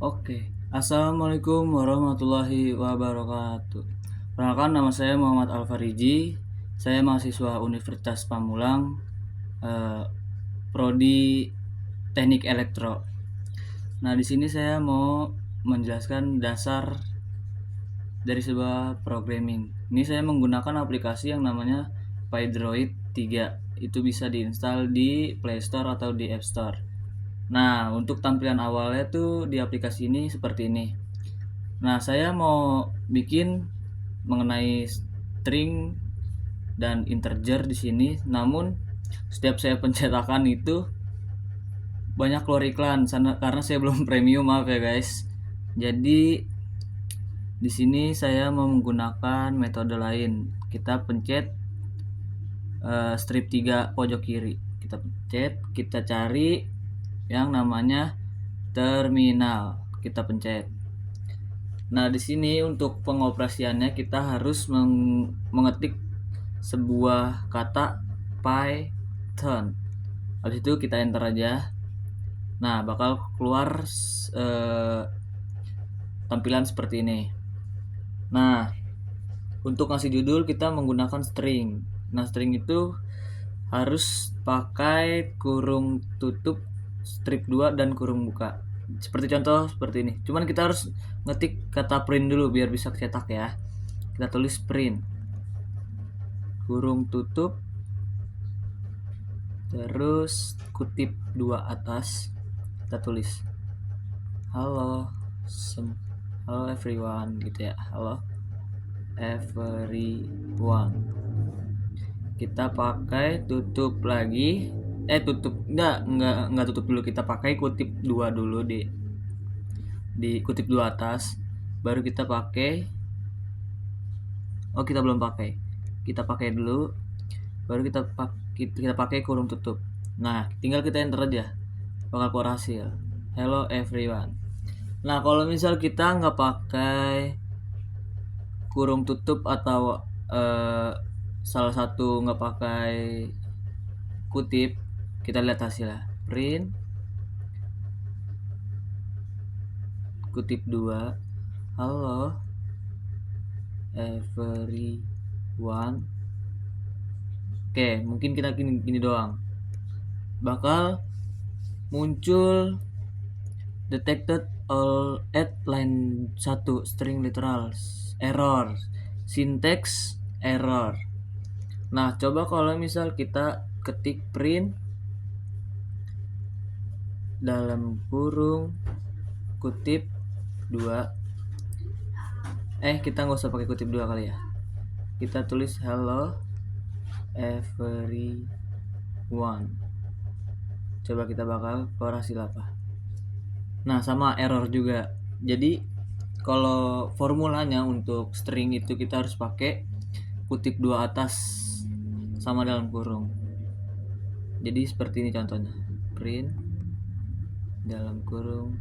Oke, Assalamualaikum warahmatullahi wabarakatuh. Perkenalkan, nama saya Muhammad Alfariji. Saya mahasiswa Universitas Pamulang, prodi Teknik Elektro. Nah, di sini saya mau menjelaskan dasar dari sebuah programming. Ini saya menggunakan aplikasi yang namanya PyDroid 3. Itu bisa diinstal di Play Store atau di App Store. Nah, untuk tampilan awalnya tuh di aplikasi ini seperti ini. Nah, saya mau bikin mengenai string dan integer di sini. Namun setiap saya pencetakan itu banyak keluar iklan karena saya belum premium, maaf ya guys. Jadi di sini saya mau menggunakan metode lain. Kita pencet strip 3 pojok kiri. Kita pencet, kita cari yang namanya terminal. Kita pencet. Nah, di sini untuk pengoperasiannya kita harus mengetik sebuah kata Python. Habis itu kita enter aja. Nah, bakal keluar tampilan seperti ini. Nah, untuk ngasih judul kita menggunakan string. Nah, string itu harus pakai kurung tutup, strip 2 dan kurung buka. Seperti contoh seperti ini. Cuman kita harus ngetik kata print dulu biar bisa cetak ya. Kita tulis print kurung tutup terus kutip 2 atas, kita tulis halo halo everyone gitu ya. Halo everyone. Kita pakai tutup lagi, tutup enggak tutup dulu, kita pakai kutip 2 dulu di kutip 2 atas, baru kita pakai kita belum pakai, kita pakai dulu baru kita pakai kurung tutup. Nah, tinggal kita enter aja, bakal keluar hasil hello everyone. Nah, kalau misal kita nggak pakai kurung tutup atau salah satu nggak pakai kutip, kita lihat hasilnya. Print kutip 2 halo everyone. Oke, mungkin kita gini doang. Bakal muncul detected all at line 1 string literals error, syntax error. Nah, coba kalau misal kita ketik print dalam kurung kutip 2, kita nggak usah pakai kutip 2 kali ya. Kita tulis hello everyone. Coba kita bakal keluar hasil apa. Nah, sama error juga. Jadi kalau formulanya untuk string itu kita harus pakai kutip 2 atas sama dalam kurung. Jadi seperti ini contohnya. Print dalam kurung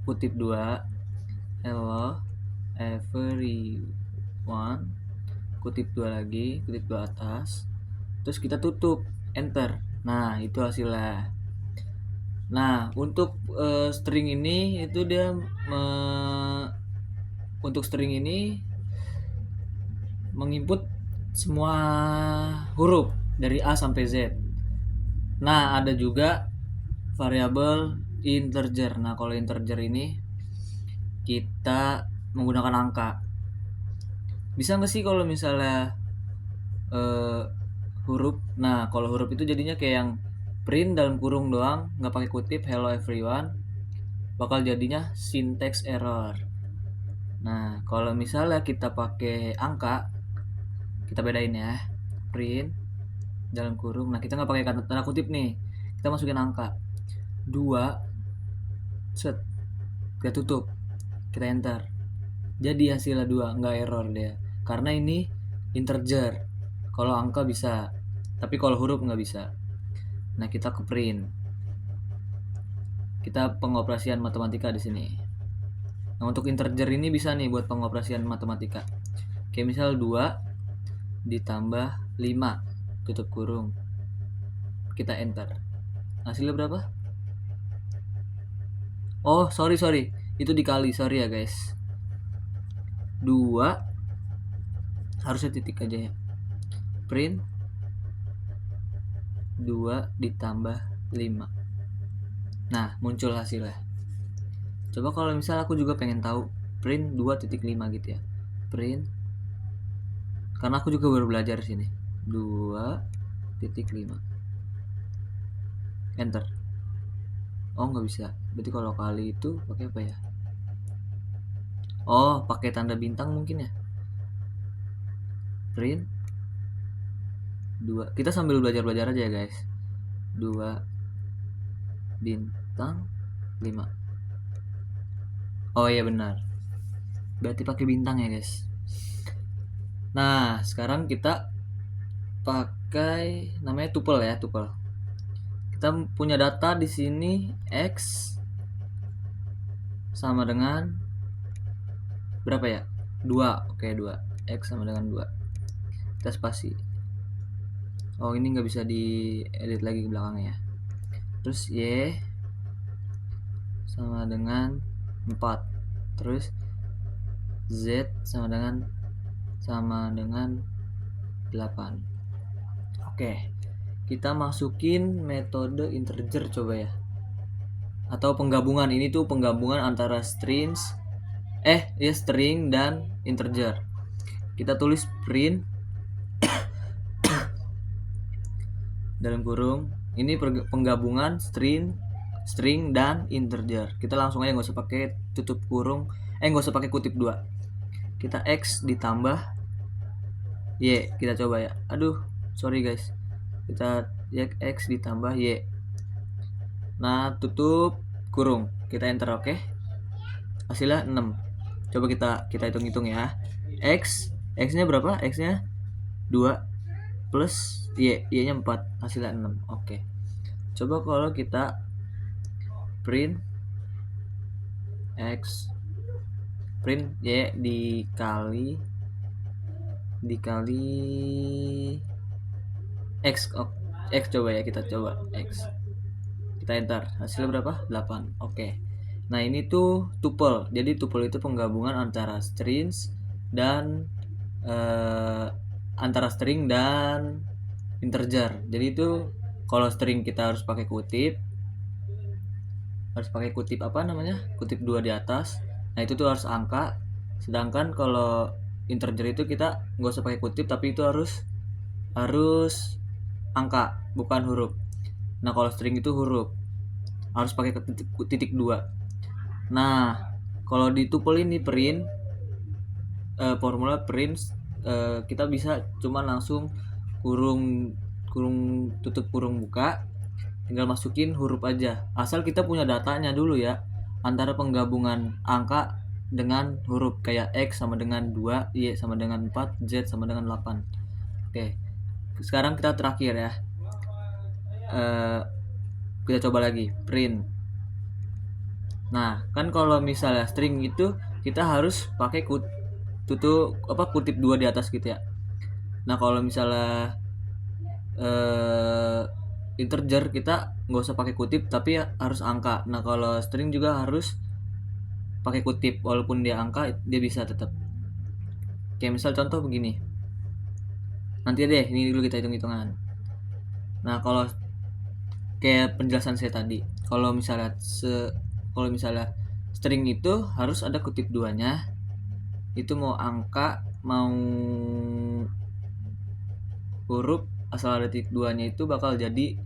kutip 2 hello everyone, kutip 2 lagi, kutip 2 atas, terus kita tutup, enter. Nah, itu hasilnya. Nah, untuk string ini itu dia untuk string ini menginput semua huruf dari A sampai Z. Nah, ada juga variabel integer. Nah, kalau integer ini kita menggunakan angka. Bisa nggak sih kalau misalnya huruf? Nah, kalau huruf itu jadinya kayak yang print dalam kurung doang, nggak pakai kutip hello everyone, bakal jadinya syntax error. Nah, kalau misalnya kita pakai angka, kita bedain ya. Print dalam kurung. Nah, kita nggak pakai tanda kutip nih, kita masukin angka 2, set, kita tutup, kita enter. Jadi hasilnya 2, nggak error dia. Karena ini integer. Kalau angka bisa, tapi kalau huruf nggak bisa. Nah, kita ke print. Kita pengoperasian matematika di sini. Nah, untuk integer ini bisa nih buat pengoperasian matematika. Kayak misal 2 ditambah 5 tutup kurung. Kita enter. Hasilnya berapa? Oh, sorry, itu dikali, sorry ya guys. 2 harusnya titik aja ya. Print 2 ditambah 5. Nah, muncul hasilnya. Coba kalau misal aku juga pengen tahu print 2.5 gitu ya. Print, karena aku juga baru belajar sini. 2.5. Enter. Oh, nggak bisa. Berarti kalau kali itu pakai apa ya? Oh, pakai tanda bintang mungkin ya. Print 2. Kita sambil belajar-belajar aja ya, guys. 2 bintang 5. Oh iya benar. Berarti pakai bintang ya, guys. Nah, sekarang kita pakai namanya tuple ya, tuple. Kita punya data di sini X sama dengan berapa ya? 2. Oke, 2. X sama dengan 2. Kita spasi. Oh, ini nggak bisa diedit lagi ke belakangnya ya. Terus Y sama dengan 4. Terus Z sama dengan 8. Oke. Kita masukin metode integer coba ya. Atau penggabungan, ini tuh penggabungan antara string dan integer. Kita tulis print dalam kurung, ini penggabungan string dan integer. Kita langsung aja, nggak usah pakai tutup kurung, nggak usah pakai kutip 2. Kita X ditambah Y, kita coba ya. Aduh, sorry guys. Kita X ditambah Y. Nah, tutup kurung, kita enter. Oke. Hasilnya 6. Coba kita hitung-hitung ya. X-nya berapa? X-nya 2 plus Y-nya 4, hasilnya 6. Oke. Coba kalau kita print X, print Y dikali X. X coba ya, kita coba X. Kita enter. Hasilnya berapa? 8. Oke. Nah, ini tuh tuple. Jadi tuple itu penggabungan antara string dan integer. Jadi itu kalau string kita harus pakai kutip. Apa namanya? Kutip 2 di atas. Nah, itu tuh harus angka. Sedangkan kalau integer itu kita nggak usah pakai kutip, tapi itu harus angka, bukan huruf. Nah, kalau string itu huruf, harus pakai titik 2. Nah, kalau di tuple ini print, formula print, kita bisa cuma langsung kurung tutup kurung buka, tinggal masukin huruf aja. Asal kita punya datanya dulu ya, antara penggabungan angka dengan huruf, kayak X sama dengan 2, Y sama dengan 4, Z sama dengan 8. Oke. Sekarang kita terakhir ya. Kita coba lagi print. Nah, kan kalau misalnya string itu kita harus pakai kutip 2 di atas gitu ya. Nah, kalau misalnya integer kita nggak usah pakai kutip, tapi harus angka. Nah, kalau string juga harus pakai kutip, walaupun dia angka dia bisa tetap. Kayak misal contoh begini. Nanti deh, ini dulu kita hitung-hitungan. Nah, kalau kayak penjelasan saya tadi, kalau misalnya string itu harus ada kutip 2-nya. Itu mau angka, mau huruf, asal ada titik 2-nya itu bakal jadi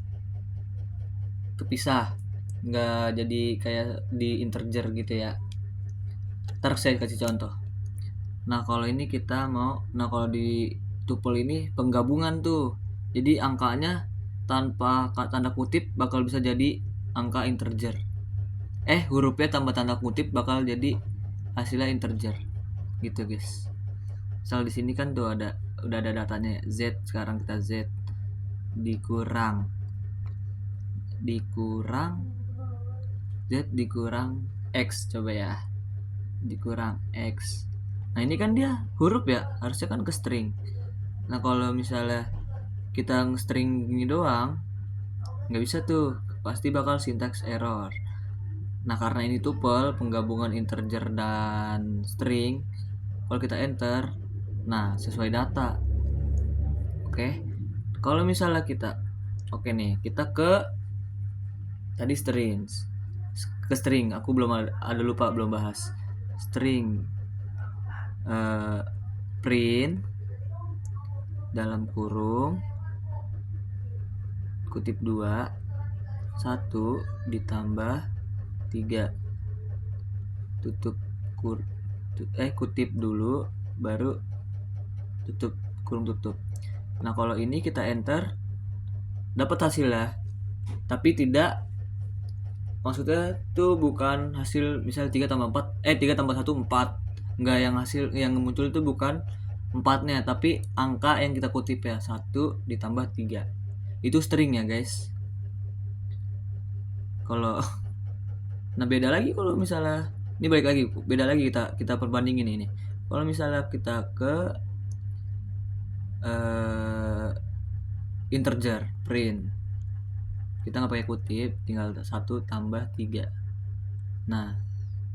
kepisah, nggak jadi kayak di integer gitu ya. Ntar saya kasih contoh. Nah, kalau ini kalau di tuple ini penggabungan tuh, jadi angkanya tanpa tanda kutip bakal bisa jadi angka integer. Hurufnya tambah tanda kutip bakal jadi hasilnya integer gitu guys. Misal di sini kan tuh udah ada datanya Z. Sekarang kita Z dikurang Z dikurang X, coba ya, dikurang X. Nah, ini kan dia huruf ya, harusnya kan ke string. Nah, kalau misalnya kita nge-string gini doang, nggak bisa tuh, pasti bakal syntax error. Nah, karena ini tuple penggabungan integer dan string, kalau kita enter, nah sesuai data. Oke. Kalau misalnya kita kita ke tadi string, aku belum ada lupa belum bahas. String print dalam kurung kutip 2 1 ditambah 3 tutup kutip dulu baru tutup kurung tutup. Nah, kalau ini kita enter dapat hasilnya, tapi tidak, maksudnya tuh bukan hasil misal 3 tambah 4 3 tambah 1 4, enggak, yang hasil yang muncul itu bukan 4-nya tapi angka yang kita kutip ya, 1 ditambah 3. Itu string ya guys. Kalau nah beda lagi kalau misalnya ini balik lagi, beda lagi kita perbandingin ini. Kalau misalnya kita ke integer print, kita nggak pakai kutip, tinggal 1 tambah 3. Nah,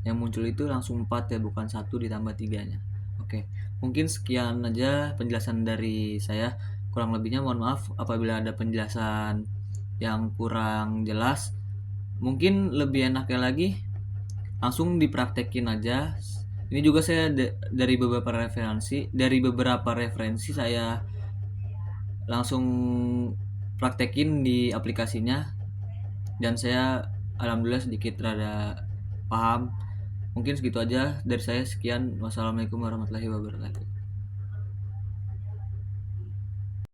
yang muncul itu langsung 4 ya, bukan 1 ditambah 3-nya. Oke, mungkin sekian aja penjelasan dari saya. Kurang lebihnya mohon maaf apabila ada penjelasan yang kurang jelas. Mungkin lebih enaknya lagi langsung dipraktekin aja. Ini juga saya dari beberapa referensi saya langsung praktekin di aplikasinya, dan saya alhamdulillah sedikit rada paham. Mungkin segitu aja dari saya. Sekian, wassalamualaikum warahmatullahi wabarakatuh.